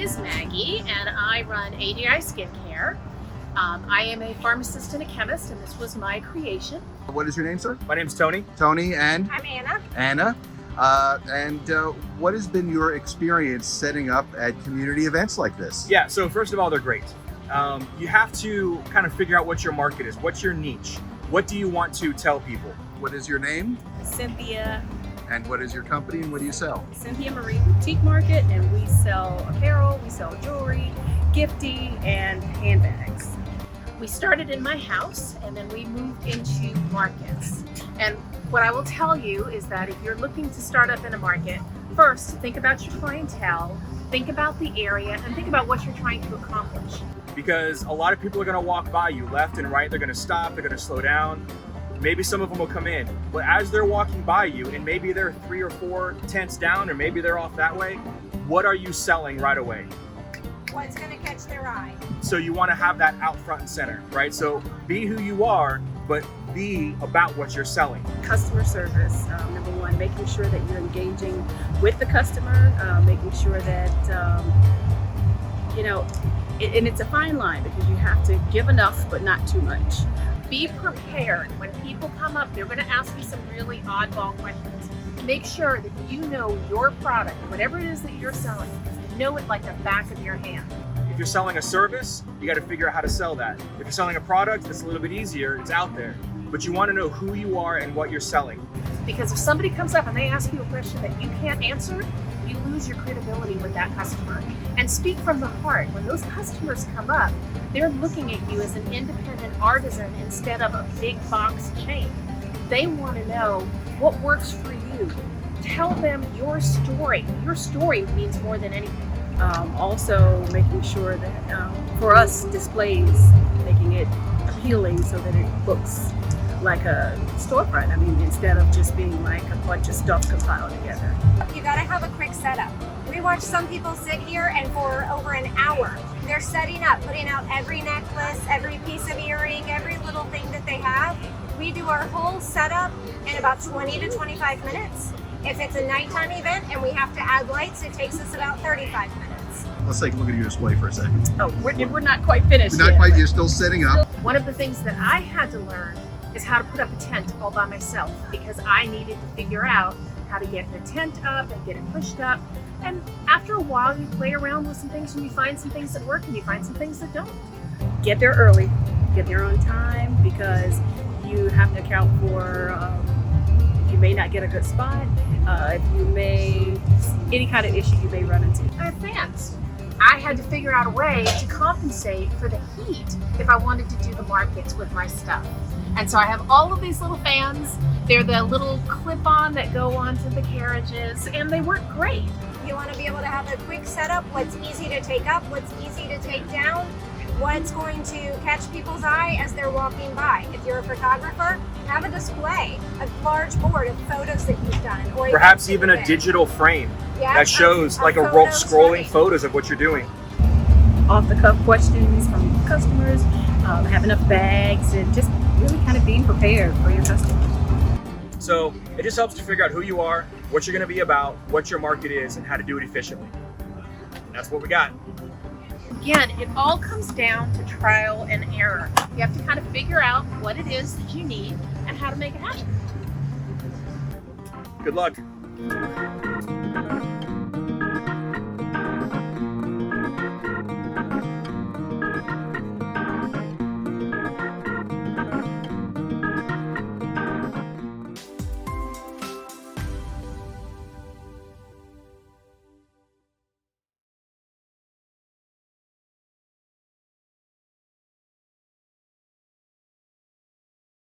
is Maggie, and I run ADI Skincare. I am a pharmacist and a chemist, and this was my creation. What is your name, sir? My name's Tony. Tony, and? I'm Anna. Anna. What has been your experience setting up at community events like this? Yeah, so first of all, they're great. You have to kind of figure out what your market is. What's your niche? What do you want to tell people? What is your name? Cynthia. And what is your company and what do you sell? Cynthia Marie Boutique Market, and we sell apparel, we sell jewelry, gifting, and handbags. We started in my house, and then we moved into markets. And what I will tell you is that if you're looking to start up in a market, first think about your clientele, think about the area, and think about what you're trying to accomplish. Because a lot of people are going to walk by you left and right. They're going to stop, they're going to slow down. Maybe some of them will come in, but as they're walking by you, and maybe they're 3 or 4 tents down, or maybe they're off that way, what are you selling right away? What's going to catch their eye? So you want to have that out front and center, right? So be who you are, but be about what you're selling. Customer service, number one, making sure that you're engaging with the customer, making sure that, and it's a fine line because you have to give enough, but not too much. Be prepared. When people come up, they're going to ask you some really oddball questions. Make sure that you know your product, whatever it is that you're selling, know it like the back of your hand. If you're selling a service, you got to figure out how to sell that. If you're selling a product, it's a little bit easier, it's out there. But you want to know who you are and what you're selling. Because if somebody comes up and they ask you a question that you can't answer, you lose your credibility with that customer. And speak from the heart. When those customers come up, they're looking at you as an independent artisan instead of a big box chain. They want to know what works for you. Tell them your story. Your story means more than anything. Also making sure that for us displays, making it appealing so that it looks like a storefront. I mean, instead of just being like a bunch of stuff compiled together. You gotta have a quick setup. We watch some people sit here and for over an hour, they're setting up, putting out every necklace, every piece of earring, every little thing that they have. We do our whole setup in about 20 to 25 minutes. If it's a nighttime event and we have to add lights, it takes us about 35 minutes. Let's take a look at your display for a second. Oh, we're not quite finished You're not yet. quite, you're still setting up. One of the things that I had to learn is how to put up a tent all by myself because I needed to figure out how to get the tent up and get it pushed up. And after a while, you play around with some things and you find some things that work and you find some things that don't. Get there early, get there on time, because you have to account for you may not get a good spot, any kind of issue you may run into. I have fans. I had to figure out a way to compensate for the heat if I wanted to do the markets with my stuff. And so I have all of these little fans. They're the little clip-on that go onto the carriages, and they work great. You wanna be able to have a quick setup, what's easy to take up, what's easy to take down, what's going to catch people's eye as they're walking by. If you're a photographer, have a display, a large board of photos that you've done. Or Perhaps even a digital frame that shows like scrolling photos of what you're doing. Off-the-cuff questions from customers, have enough bags, and just really kind of being prepared for your customers. So it just helps to figure out who you are, what you're going to be about, what your market is, and how to do it efficiently. That's what we got. Again, it all comes down to trial and error. You have to kind of figure out what it is that you need and how to make it happen. Good luck.